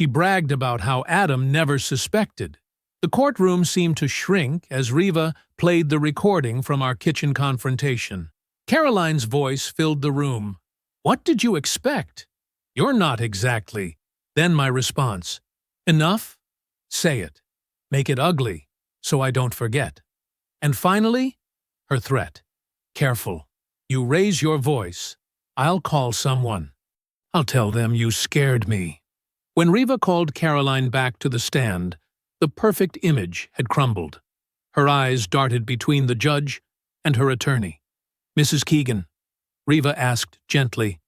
bragged about how Adam never suspected. The courtroom seemed to shrink as Riva played the recording from our kitchen confrontation. Caroline's voice filled the room. What did you expect? You're not exactly. Then my response. Enough? Say it. Make it ugly, so I don't forget. And finally, her threat. Careful. You raise your voice. I'll call someone. I'll tell them you scared me. When Riva called Caroline back to the stand, the perfect image had crumbled. Her eyes darted between the judge and her attorney. Mrs. Keegan, Riva asked gently,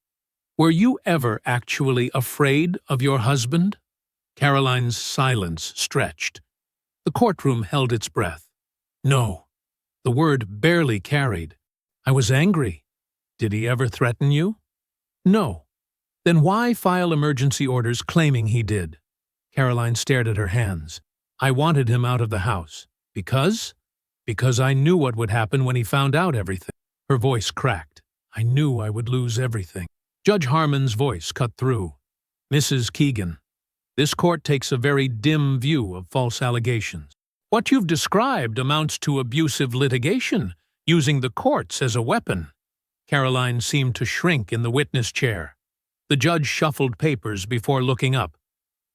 were you ever actually afraid of your husband? Caroline's silence stretched. The courtroom held its breath. No. The word barely carried. I was angry. Did he ever threaten you? No. Then why file emergency orders claiming he did? Caroline stared at her hands. I wanted him out of the house. Because? Because I knew what would happen when he found out everything. Her voice cracked. I knew I would lose everything. Judge Harmon's voice cut through. Mrs. Keegan, this court takes a very dim view of false allegations. What you've described amounts to abusive litigation, using the courts as a weapon. Caroline seemed to shrink in the witness chair. The judge shuffled papers before looking up.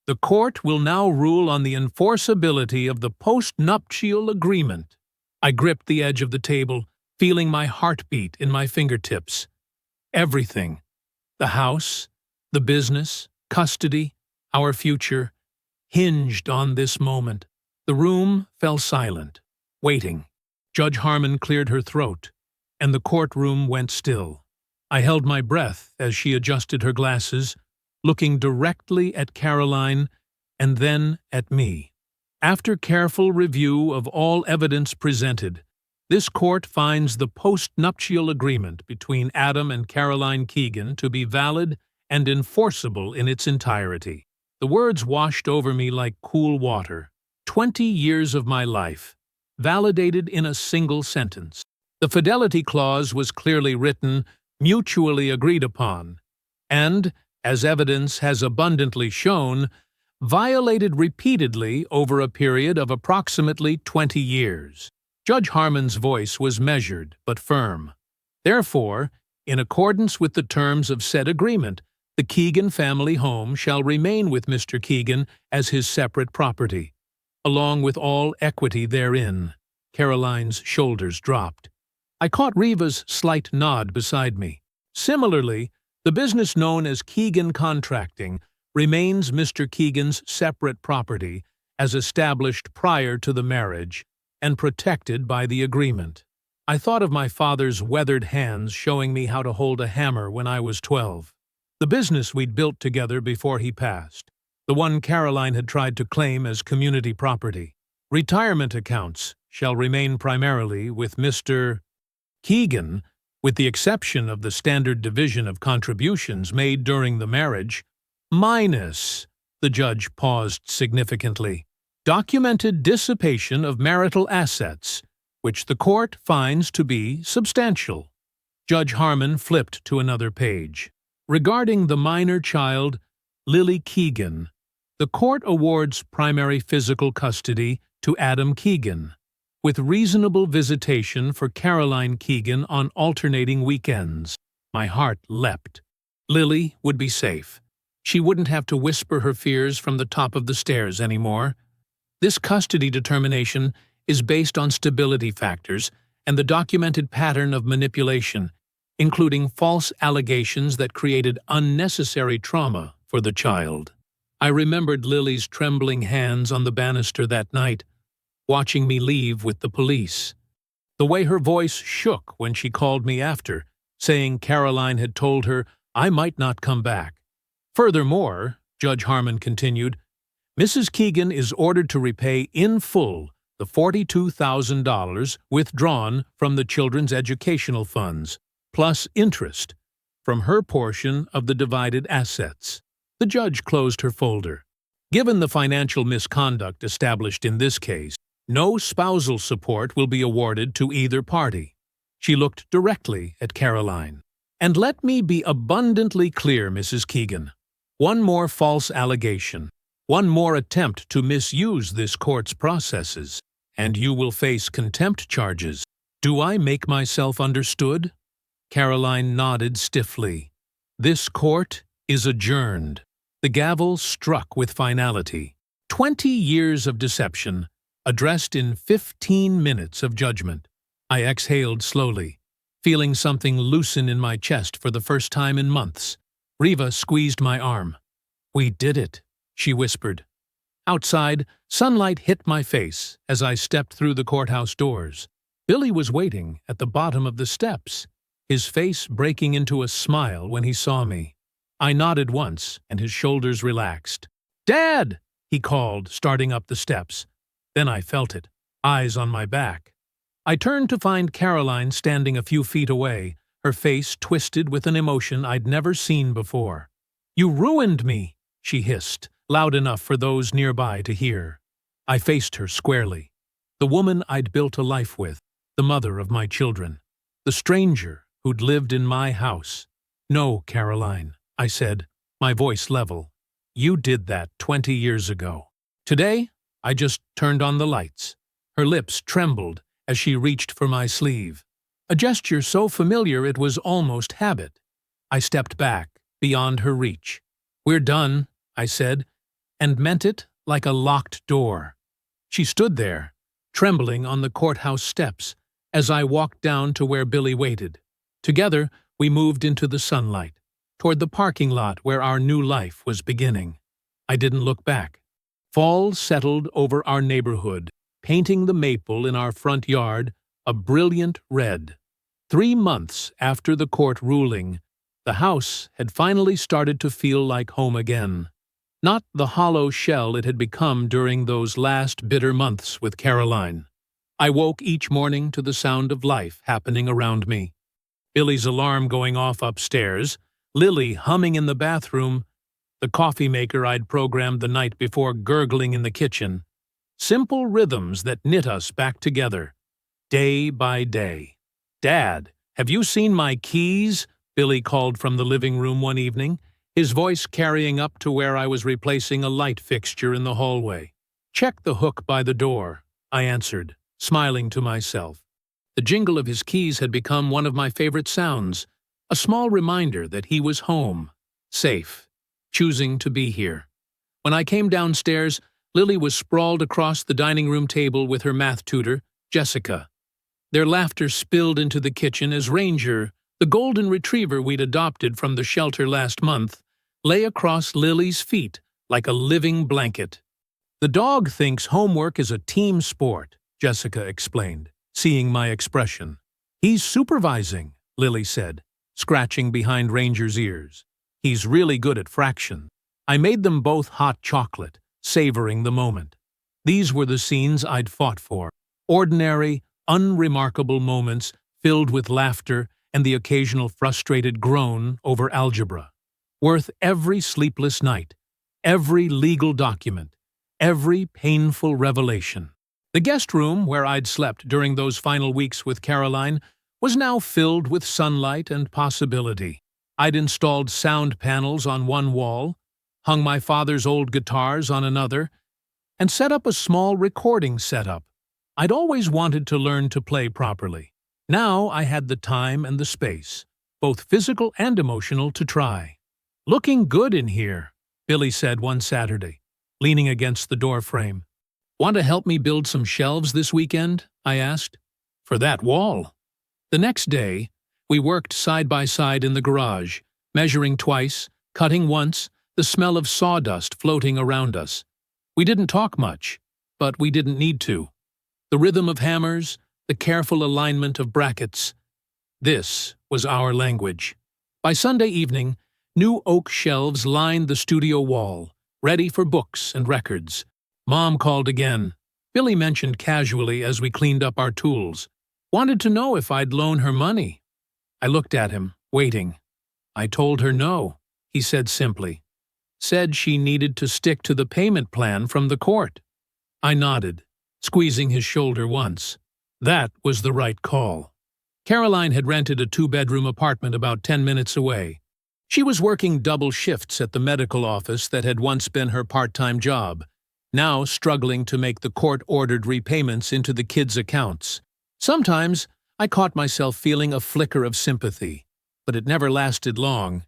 The court will now rule on the enforceability of the post-nuptial agreement. I gripped the edge of the table, feeling my heartbeat in my fingertips. Everything. The house, the business, custody, our future, hinged on this moment. The room fell silent, waiting. Judge Harmon cleared her throat, and the courtroom went still. I held my breath as she adjusted her glasses, looking directly at Caroline and then at me. After careful review of all evidence presented, this court finds the post-nuptial agreement between Adam and Caroline Keegan to be valid and enforceable in its entirety. The words washed over me like cool water. 20 years of my life, validated in a single sentence. The fidelity clause was clearly written, mutually agreed upon, and, as evidence has abundantly shown, violated repeatedly over a period of approximately 20 years. Judge Harmon's voice was measured but firm. Therefore, in accordance with the terms of said agreement, the Keegan family home shall remain with Mr. Keegan as his separate property, along with all equity therein. Caroline's shoulders dropped. I caught Reva's slight nod beside me. Similarly, the business known as Keegan Contracting remains Mr. Keegan's separate property as established prior to the marriage and protected by the agreement. I thought of my father's weathered hands showing me how to hold a hammer when I was 12. The business we'd built together before he passed. The one Caroline had tried to claim as community property. Retirement accounts shall remain primarily with Mr. Keegan, with the exception of the standard division of contributions made during the marriage, minus, the judge paused significantly, documented dissipation of marital assets, which the court finds to be substantial. Judge Harmon flipped to another page. Regarding the minor child, Lily Keegan, the court awards primary physical custody to Adam Keegan, with reasonable visitation for Caroline Keegan on alternating weekends. My heart leapt. Lily would be safe. She wouldn't have to whisper her fears from the top of the stairs anymore. This custody determination is based on stability factors and the documented pattern of manipulation, including false allegations that created unnecessary trauma for the child. I remembered Lily's trembling hands on the banister that night, watching me leave with the police. The way her voice shook when she called me after, saying Caroline had told her I might not come back. Furthermore, Judge Harmon continued, Mrs. Keegan is ordered to repay in full the $42,000 withdrawn from the children's educational funds, plus interest, from her portion of the divided assets. The judge closed her folder. Given the financial misconduct established in this case, no spousal support will be awarded to either party. She looked directly at Caroline. And let me be abundantly clear, Mrs. Keegan. One more false allegation, one more attempt to misuse this court's processes, and you will face contempt charges. Do I make myself understood? Caroline nodded stiffly. This court is adjourned. The gavel struck with finality. 20 years of deception, addressed in 15 minutes of judgment. I exhaled slowly, feeling something loosen in my chest for the first time in months. Reva squeezed my arm. We did it, she whispered. Outside, sunlight hit my face as I stepped through the courthouse doors. Billy was waiting at the bottom of the steps, his face breaking into a smile when he saw me. I nodded once, and his shoulders relaxed. Dad! He called, starting up the steps. Then I felt it, eyes on my back. I turned to find Caroline standing a few feet away, her face twisted with an emotion I'd never seen before. You ruined me, she hissed, loud enough for those nearby to hear. I faced her squarely. The woman I'd built a life with, the mother of my children, the stranger who'd lived in my house. "No, Caroline," I said, my voice level. "You did that 20 years ago." Today, I just turned on the lights. Her lips trembled as she reached for my sleeve. A gesture so familiar it was almost habit. I stepped back, beyond her reach. "We're done," I said, and meant it like a locked door. She stood there, trembling on the courthouse steps, as I walked down to where Billy waited. Together, we moved into the sunlight, toward the parking lot where our new life was beginning. I didn't look back. Fall settled over our neighborhood, painting the maple in our front yard a brilliant red. 3 months after the court ruling, the house had finally started to feel like home again. Not the hollow shell it had become during those last bitter months with Caroline. I woke each morning to the sound of life happening around me. Billy's alarm going off upstairs, Lily humming in the bathroom, the coffee maker I'd programmed the night before gurgling in the kitchen. Simple rhythms that knit us back together, day by day. "Dad, have you seen my keys?" Billy called from the living room one evening, his voice carrying up to where I was replacing a light fixture in the hallway. "Check the hook by the door," I answered, smiling to myself. The jingle of his keys had become one of my favorite sounds, a small reminder that he was home, safe, choosing to be here. When I came downstairs, Lily was sprawled across the dining room table with her math tutor, Jessica. Their laughter spilled into the kitchen as Ranger, the golden retriever we'd adopted from the shelter last month, lay across Lily's feet like a living blanket. "The dog thinks homework is a team sport," Jessica explained, seeing my expression. "He's supervising," Lily said, scratching behind Ranger's ears. "He's really good at fraction." I made them both hot chocolate, savoring the moment. These were the scenes I'd fought for. Ordinary, unremarkable moments filled with laughter and the occasional frustrated groan over algebra. Worth every sleepless night, every legal document, every painful revelation. The guest room, where I'd slept during those final weeks with Caroline, was now filled with sunlight and possibility. I'd installed sound panels on one wall, hung my father's old guitars on another, and set up a small recording setup. I'd always wanted to learn to play properly. Now I had the time and the space, both physical and emotional, to try. "Looking good in here," Billy said one Saturday, leaning against the doorframe. "Want to help me build some shelves this weekend?" I asked. "For that wall." The next day, we worked side by side in the garage, measuring twice, cutting once, the smell of sawdust floating around us. We didn't talk much, but we didn't need to. The rhythm of hammers, the careful alignment of brackets. This was our language. By Sunday evening, new oak shelves lined the studio wall, ready for books and records. Mom called again. Billy mentioned casually as we cleaned up our tools. Wanted to know if I'd loan her money. I looked at him, waiting. "I told her no," he said simply. "Said she needed to stick to the payment plan from the court." I nodded, squeezing his shoulder once. That was the right call. Caroline had rented a 2-bedroom apartment about 10 minutes away. She was working double shifts at the medical office that had once been her part-time job, now struggling to make the court-ordered repayments into the kids' accounts. Sometimes I caught myself feeling a flicker of sympathy, but it never lasted long.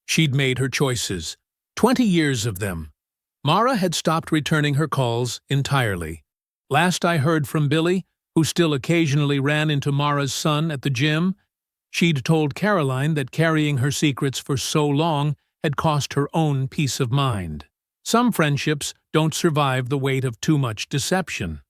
She'd made her choices, 20 years of them. Mara had stopped returning her calls entirely. Last I heard from Billy, who still occasionally ran into Mara's son at the gym, she'd told Caroline that carrying her secrets for so long had cost her own peace of mind. Some friendships don't survive the weight of too much deception.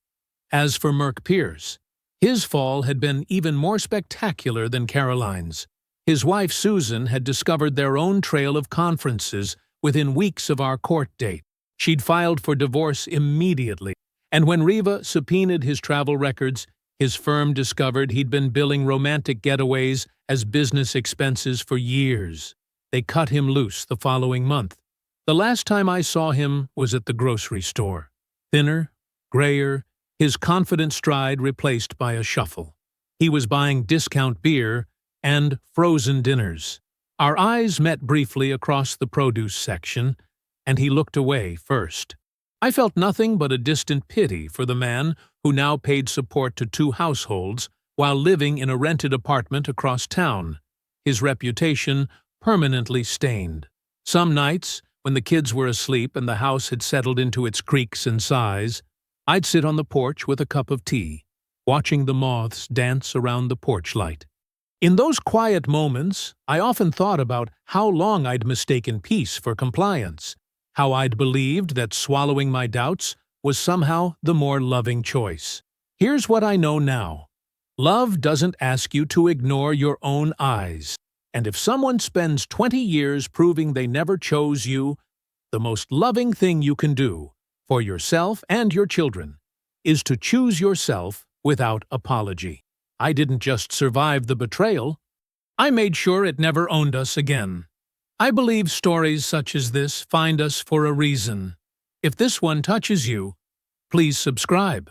As for Merk Pierce, his fall had been even more spectacular than Caroline's. His wife Susan had discovered their own trail of conferences within weeks of our court date. She'd filed for divorce immediately, and when Riva subpoenaed his travel records, his firm discovered he'd been billing romantic getaways as business expenses for years. They cut him loose the following month. The last time I saw him was at the grocery store. Thinner, grayer, his confident stride replaced by a shuffle. He was buying discount beer and frozen dinners. Our eyes met briefly across the produce section, and he looked away first. I felt nothing but a distant pity for the man who now paid support to 2 households while living in a rented apartment across town, his reputation permanently stained. Some nights, when the kids were asleep and the house had settled into its creaks and sighs, I'd sit on the porch with a cup of tea, watching the moths dance around the porch light. In those quiet moments, I often thought about how long I'd mistaken peace for compliance, how I'd believed that swallowing my doubts was somehow the more loving choice. Here's what I know now. Love doesn't ask you to ignore your own eyes. And if someone spends 20 years proving they never chose you, the most loving thing you can do for yourself and your children is to choose yourself without apology. I didn't just survive the betrayal, I made sure it never owned us again. I believe stories such as this find us for a reason. If this one touches you, please subscribe.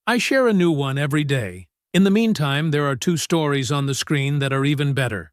I share a new one every day. In the meantime, there are 2 stories on the screen that are even better.